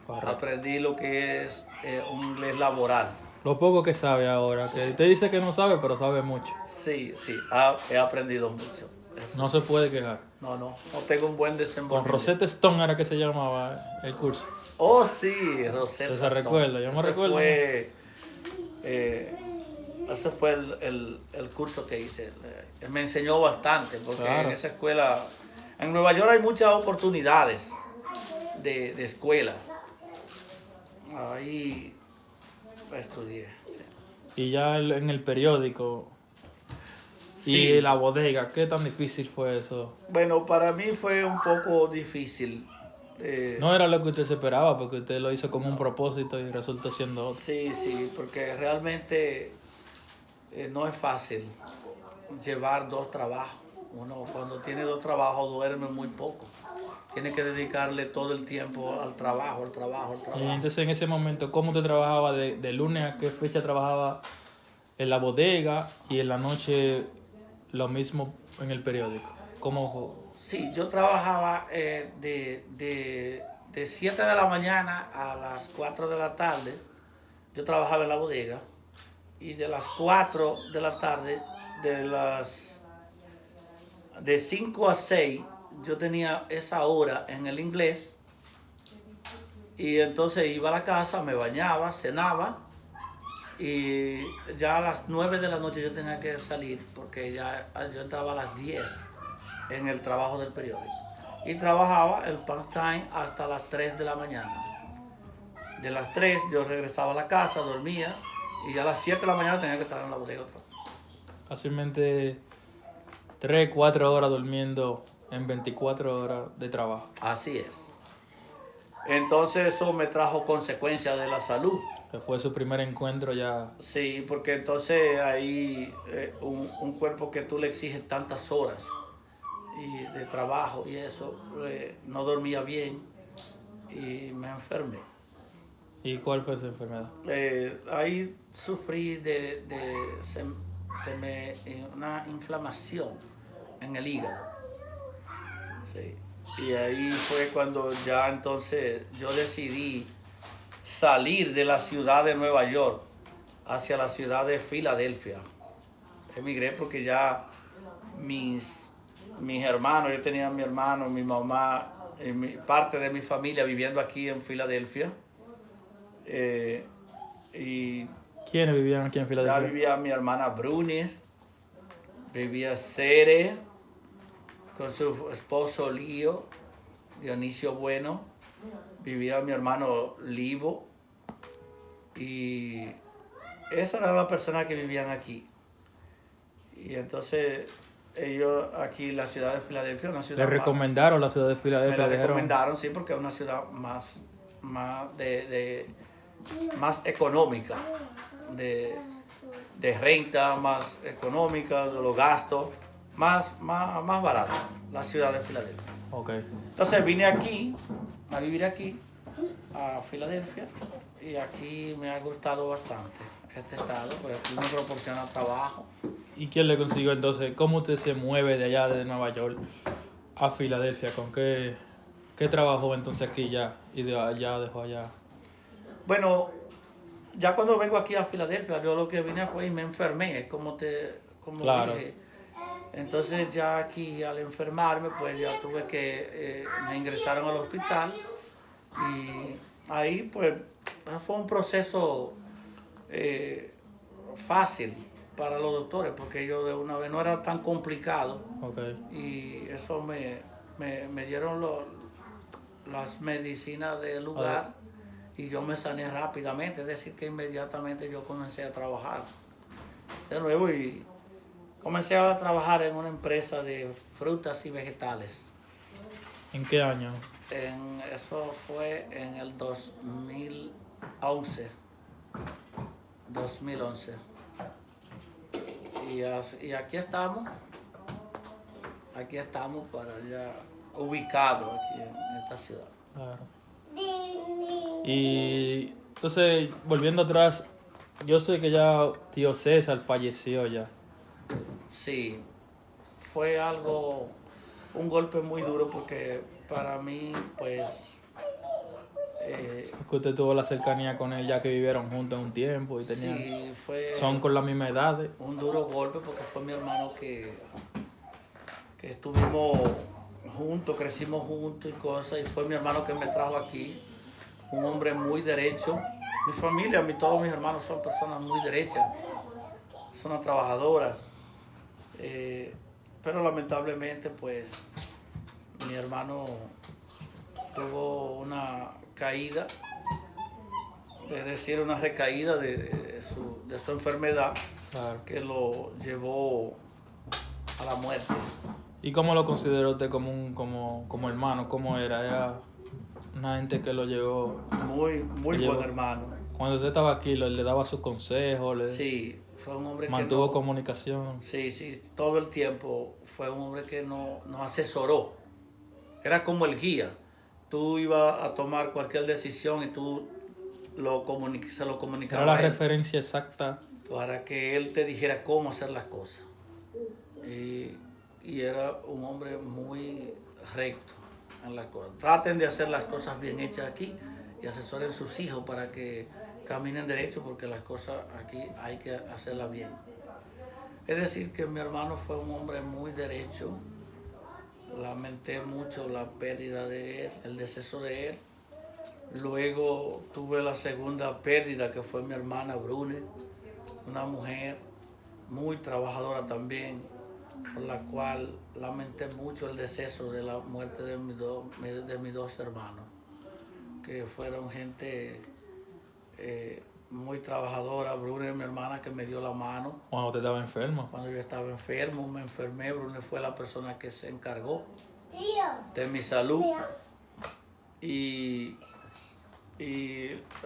Correcto. Aprendí lo que es un inglés laboral. Lo poco que sabe ahora, que usted dice que no sabe, pero sabe mucho. Sí, he aprendido mucho. Eso No sí. se puede quejar. No tengo un buen Con desenvolvimiento. Rosetta Stone era que se llamaba el curso. Oh, sí, Rosetta ¿Usted se recuerda? Yo me Ese recuerdo. Ese fue el curso que hice. Me enseñó bastante, porque Claro. en esa escuela, en Nueva York hay muchas oportunidades de escuela. Ahí estudié. Sí. Y ya en el periódico Sí. y la bodega, ¿qué tan difícil fue eso? Bueno, para mí fue un poco difícil. No era lo que usted se esperaba, porque usted lo hizo con un propósito y resultó siendo otro. Sí, sí, porque realmente no es fácil llevar dos trabajos. Uno cuando tiene dos trabajos duerme muy poco. Tiene que dedicarle todo el tiempo al trabajo, al trabajo, al Y trabajo. entonces en ese momento, ¿cómo usted trabajaba de lunes a qué fecha trabajaba en la bodega y en la noche lo mismo en el periódico? ¿Cómo? Sí, yo trabajaba de 7 de la mañana a las 4 de la tarde. Yo trabajaba en la bodega. Y de las 4 de la tarde, de 5 a 6, yo tenía esa hora en el inglés. Y entonces iba a la casa, me bañaba, cenaba. Y ya a las 9 de la noche yo tenía que salir porque ya yo entraba a las 10 en el trabajo del periódico. Y trabajaba el part-time hasta las 3 de la mañana. De las 3 yo regresaba a la casa, dormía y ya a las 7 de la mañana tenía que estar en la bodega. Fácilmente 3, 4 horas durmiendo en 24 horas de trabajo. Así es. Entonces eso me trajo consecuencias de la salud. Que fue su primer encuentro ya. Sí, porque entonces ahí un cuerpo que tú le exiges tantas horas y de trabajo y eso, no dormía bien y me enfermé. ¿Y cuál fue esa enfermedad? Ahí sufrí una inflamación en el hígado. Sí. Y ahí fue cuando ya entonces yo decidí salir de la ciudad de Nueva York hacia la ciudad de Filadelfia. Emigré porque ya mis hermanos, yo tenía a mi hermano, mi mamá, parte de mi familia viviendo aquí en Filadelfia. Y ¿Quiénes vivían aquí en ya Filadelfia? vivía mi hermana Brunis, vivía Cere con su esposo Lío, Dionisio Bueno, vivía mi hermano Livo y esas eran las personas que vivían aquí. Y entonces ellos aquí, la ciudad de Filadelfia, una ciudad Le más- recomendaron la ciudad de me Filadelfia. la Dijeron, recomendaron, sí, porque es una ciudad más más económica, de renta más económica, de los gastos, más barato, la ciudad de Filadelfia. ok. Entonces vine aquí, a vivir aquí, a Filadelfia, y aquí me ha gustado bastante este estado, porque aquí me proporciona trabajo. ¿Y quién le consiguió entonces? ¿Cómo usted se mueve de allá de Nueva York a Filadelfia? ¿Con qué trabajó entonces aquí ya y de allá dejó allá? Bueno, ya cuando vengo aquí a Filadelfia, yo lo que vine fue y me enfermé, como Claro. dije. Entonces ya aquí al enfermarme, pues ya tuve me ingresaron al hospital y ahí pues fue un proceso fácil para los doctores, porque yo de una vez no era tan complicado Ok. y eso me dieron las medicinas del lugar y yo me sané rápidamente, es decir que inmediatamente yo comencé a trabajar de nuevo y comencé a trabajar en una empresa de frutas y vegetales. ¿En qué año? Eso fue en el 2011. 2011. Y aquí estamos. Aquí estamos para ya ubicados aquí en esta ciudad. Claro. Y entonces, volviendo atrás, yo sé que ya tío César falleció ya. Sí, fue un golpe muy duro porque para mí, pues, Que usted tuvo la cercanía con él ya que vivieron juntos un tiempo y tenían, sí, fue son con la misma edad. un duro golpe porque fue mi hermano que estuvimos juntos, crecimos juntos y cosas, y fue mi hermano que me trajo aquí, un hombre muy derecho. Mi familia, todos mis hermanos son personas muy derechas, personas trabajadoras, pero lamentablemente pues mi hermano tuvo una caída, es decir, una recaída de su enfermedad Claro. que lo llevó a la muerte. ¿Y cómo lo consideró usted como hermano? ¿Cómo era? ¿Era una gente que lo llevó? Muy buen llevó. hermano. Cuando usted estaba aquí, le daba sus consejos, le Sí, fue un hombre mantuvo que no, comunicación. sí, todo el tiempo fue un hombre que nos asesoró. Era como el guía. Tú ibas a tomar cualquier decisión y tú se lo Era comunicabas la a él referencia exacta. para que él te dijera cómo hacer las cosas. Y era un hombre muy recto en las cosas. Traten de hacer las cosas bien hechas aquí y asesoren a sus hijos para que caminen derecho, porque las cosas aquí hay que hacerlas bien. Es decir, que mi hermano fue un hombre muy derecho. Lamenté mucho la pérdida de él, el deceso de él. Luego tuve la segunda pérdida, que fue mi hermana Brune, una mujer muy trabajadora también, por la cual lamenté mucho el deceso de la muerte de mis dos hermanos, que fueron gente muy trabajadora. Brune, mi hermana, que me dio la mano Cuando usted estaba enfermo. cuando yo estaba enfermo, me enfermé. Brune fue la persona que se encargó de mi salud y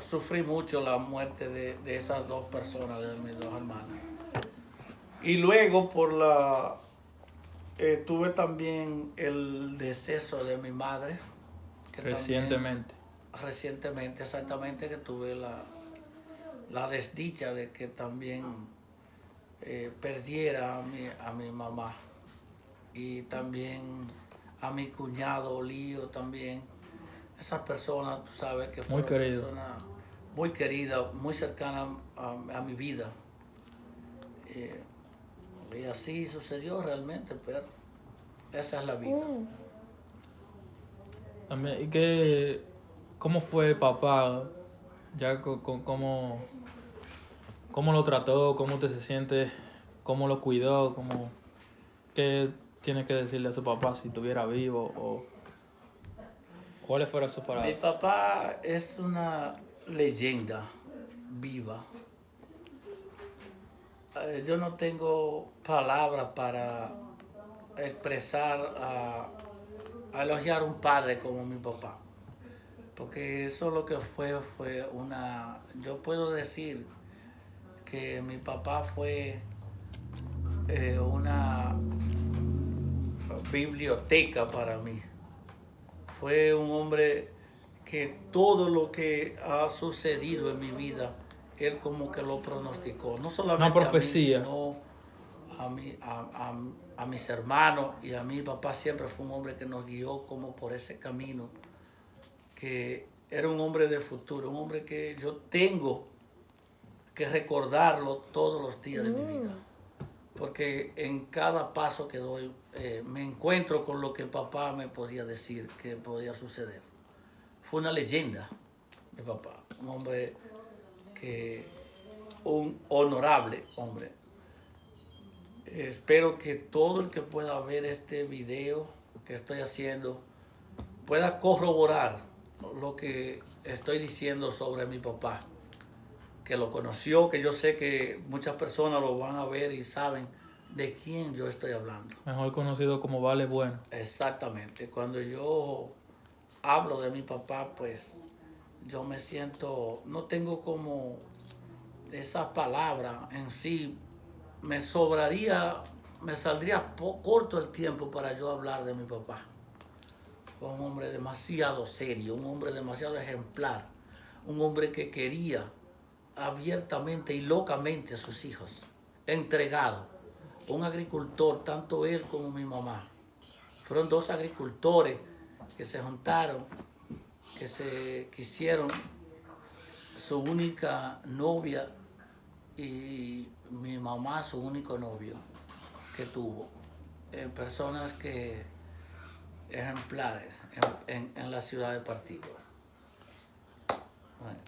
sufrí mucho la muerte de esas dos personas, de mis dos hermanas. Y luego tuve también el deceso de mi madre. Que Recientemente. Recientemente, exactamente, que tuve la desdicha de que también perdiera a mi mamá. Y también a mi cuñado Lío también. Esas personas, tú sabes, que fueron personas muy queridas, muy cercanas a mi vida. Y así sucedió realmente, pero esa es la vida. También, ¿y cómo fue papá? Ya cómo lo trató, cómo usted se siente, cómo lo cuidó, qué tiene que decirle a su papá si estuviera vivo o cuáles fueron sus Mi palabras. papá es una leyenda viva. Yo no tengo palabras para expresar, a elogiar a un padre como mi papá. Porque eso lo que fue yo puedo decir que mi papá fue una biblioteca para mí. Fue un hombre que todo lo que ha sucedido en mi vida, él como que lo pronosticó. No solamente Una profecía. a mí, sino a mis hermanos y a mi papá. Siempre fue un hombre que nos guió como por ese camino, que era un hombre de futuro, un hombre que yo tengo que recordarlo todos los días de mi vida. Porque en cada paso que doy me encuentro con lo que papá me podía decir que podía suceder. Fue una leyenda, mi papá, un honorable hombre. Espero que todo el que pueda ver este video que estoy haciendo pueda corroborar lo que estoy diciendo sobre mi papá, que lo conoció, que yo sé que muchas personas lo van a ver y saben de quién yo estoy hablando. Mejor conocido como Vale Bueno. Exactamente. Cuando yo hablo de mi papá, pues yo me siento, no tengo como esa palabra en sí, me saldría corto el tiempo para yo hablar de mi papá. Fue un hombre demasiado serio, un hombre demasiado ejemplar, un hombre que quería abiertamente y locamente a sus hijos, entregado, un agricultor, tanto él como mi mamá. Fueron dos agricultores que se juntaron, que se quisieron, su única novia y mi mamá su único novio que tuvo. Personas ejemplares en la ciudad de Partido. Bueno.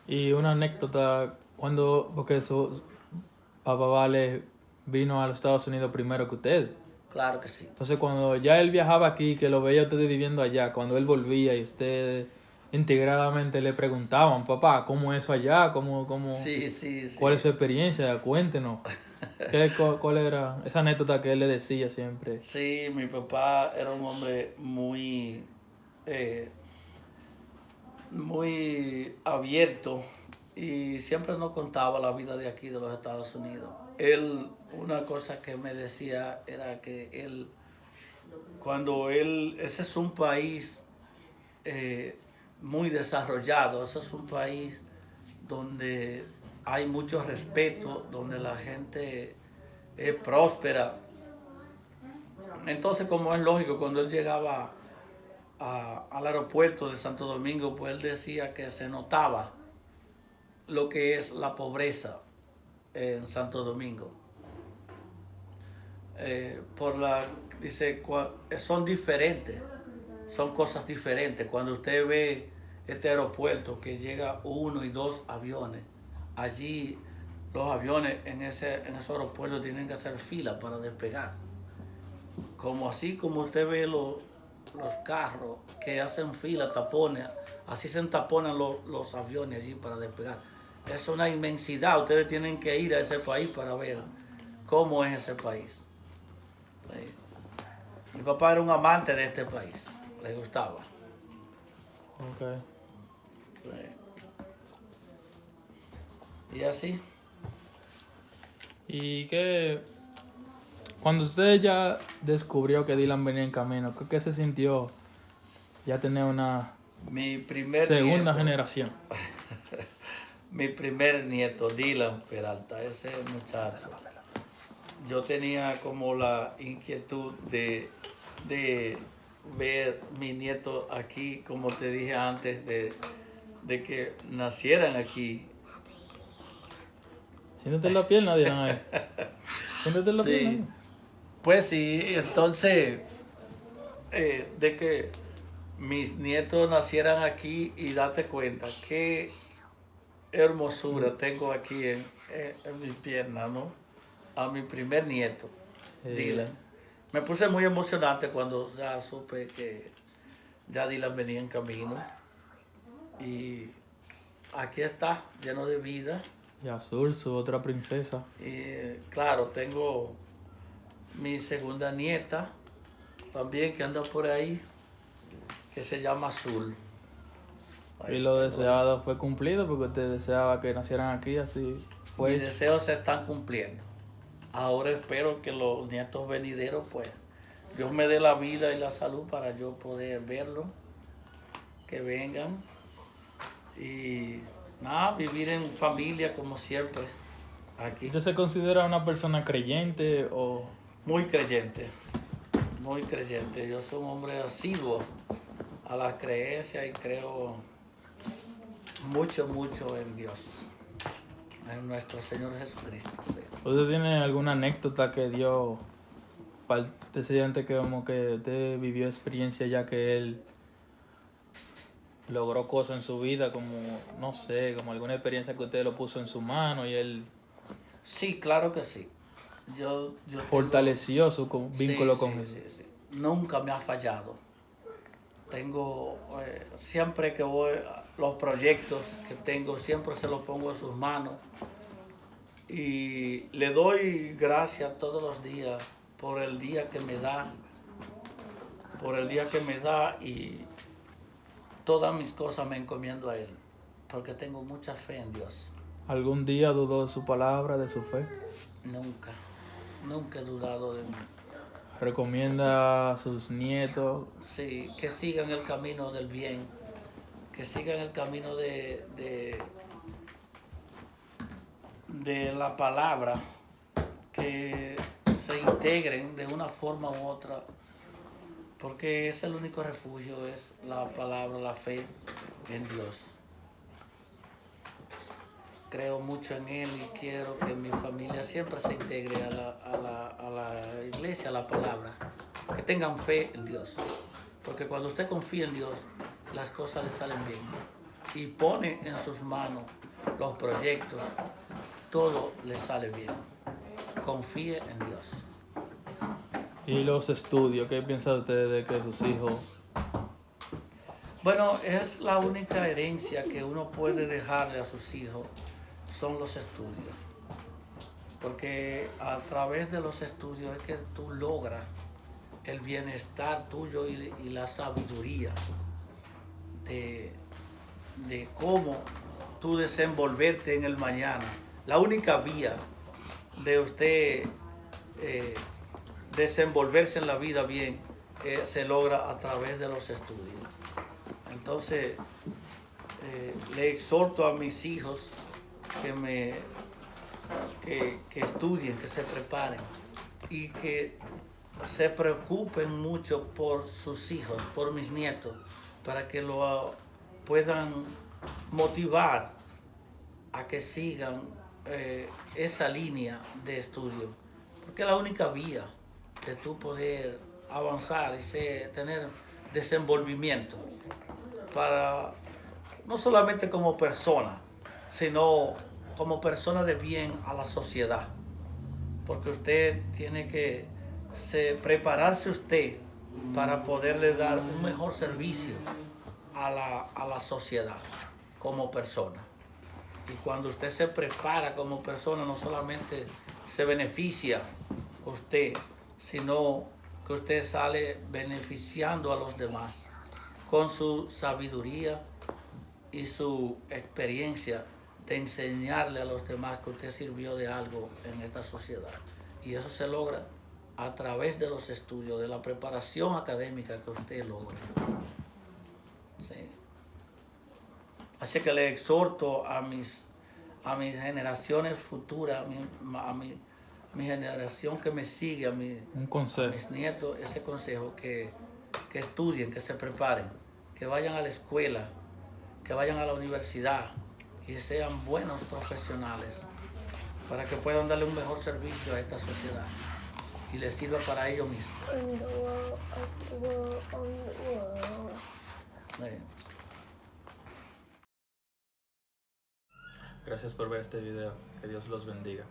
Y una anécdota, porque su papá Vale vino a los Estados Unidos primero que usted. Claro que sí. Entonces cuando ya él viajaba aquí, que lo veía ustedes viviendo allá, cuando él volvía y usted integradamente le preguntaban, papá, ¿cómo es eso allá? Sí, sí, sí. ¿Cuál es su experiencia? Cuéntenos. ¿Cuál era esa anécdota que él le decía siempre? Sí, mi papá era un hombre eh, muy abierto y siempre nos contaba la vida de aquí, de los Estados Unidos. Él, una cosa que me decía era que ese es un país muy desarrollado, ese es un país donde hay mucho respeto, donde la gente es próspera. Entonces, como es lógico, cuando él llegaba al aeropuerto de Santo Domingo, pues él decía que se notaba lo que es la pobreza en Santo Domingo. Dice, son diferentes, son cosas diferentes. Cuando usted ve este aeropuerto que llega 1 y 2 aviones, allí los aviones en ese aeropuerto tienen que hacer fila para despegar. Así como usted ve los carros que hacen fila, tapones, así se entaponan los aviones allí para despegar. Es una inmensidad, ustedes tienen que ir a ese país para ver cómo es ese país. Sí. Mi papá era un amante de este país, le gustaba. Okay. Sí. Y así. ¿Y qué? Cuando usted ya descubrió que Dylan venía en camino, ¿qué se sintió ya tener una Mi primer segunda nieto, generación? Mi primer nieto, Dylan Peralta, ese muchacho. Yo tenía como la inquietud de ver mi nieto aquí, como te dije antes, de que nacieran aquí. Siéntate en la pierna, Dylan, ahí. Siéntate en la Sí. pierna. Pues sí, entonces, de que mis nietos nacieran aquí y date cuenta qué hermosura tengo aquí en mi pierna, ¿no? A mi primer nieto, Dylan. Me puse muy emocionante cuando ya supe que ya Dylan venía en camino. Y aquí está, lleno de vida. Y Azul, su otra princesa. Y claro, tengo mi segunda nieta también que anda por ahí, que se llama Azul. Y lo deseado fue cumplido porque usted deseaba que nacieran aquí, así Mis fue. deseos se están cumpliendo. Ahora espero que los nietos venideros, pues, Dios me dé la vida y la salud para yo poder verlos, que vengan y nada, vivir en familia como siempre aquí. ¿Usted se considera una persona creyente o...? Muy creyente, muy creyente. Yo soy un hombre asiduo a las creencias y creo mucho, mucho en Dios, en nuestro Señor Jesucristo. Sí. ¿Usted tiene alguna anécdota que dio para el presidente que como que usted vivió experiencia ya que él logró cosas en su vida, como, no sé, como alguna experiencia que usted lo puso en su mano y él Sí, claro que sí. Yo fortaleció su vínculo sí, con sí, Jesús? sí, sí. Nunca me ha fallado. Tengo, siempre que voy, los proyectos que tengo, siempre se los pongo en sus manos. Y le doy gracias todos los días por el día que me da, y todas mis cosas me encomiendo a Él, porque tengo mucha fe en Dios. ¿Algún día dudó de su palabra, de su fe? Nunca, nunca he dudado de mí. ¿Recomienda a sus nietos? Sí, que sigan el camino del bien, que sigan el camino de la palabra, que se integren de una forma u otra, porque es el único refugio, es la palabra, la fe en Dios. Creo mucho en Él y quiero que mi familia siempre se integre a la iglesia, a la palabra, que tengan fe en Dios, porque cuando usted confía en Dios, las cosas le salen bien y pone en sus manos los proyectos, todo le sale bien. Confíe en Dios. ¿Y los estudios? ¿Qué piensa usted de que sus hijos Bueno, es la única herencia que uno puede dejarle a sus hijos, son los estudios. Porque a través de los estudios es que tú logras el bienestar tuyo y la sabiduría de cómo tú desenvolverte en el mañana. La única vía de usted desenvolverse en la vida bien se logra a través de los estudios. Entonces, le exhorto a mis hijos que estudien, que se preparen y que se preocupen mucho por sus hijos, por mis nietos, para que lo puedan motivar a que sigan esa línea de estudio, porque es la única vía de tú poder avanzar y tener desenvolvimiento para no solamente como persona, sino como persona de bien a la sociedad, porque usted tiene que prepararse usted para poderle dar un mejor servicio a la sociedad como persona. Y cuando usted se prepara como persona, no solamente se beneficia usted, sino que usted sale beneficiando a los demás con su sabiduría y su experiencia de enseñarle a los demás que usted sirvió de algo en esta sociedad. Y eso se logra a través de los estudios, de la preparación académica que usted logra. Sí. Así que le exhorto a mis generaciones futuras, a mi generación que me sigue, Un consejo. a mis nietos, ese consejo, que estudien, que se preparen, que vayan a la escuela, que vayan a la universidad y sean buenos profesionales para que puedan darle un mejor servicio a esta sociedad y les sirva para ellos mismos. Gracias por ver este video. Que Dios los bendiga.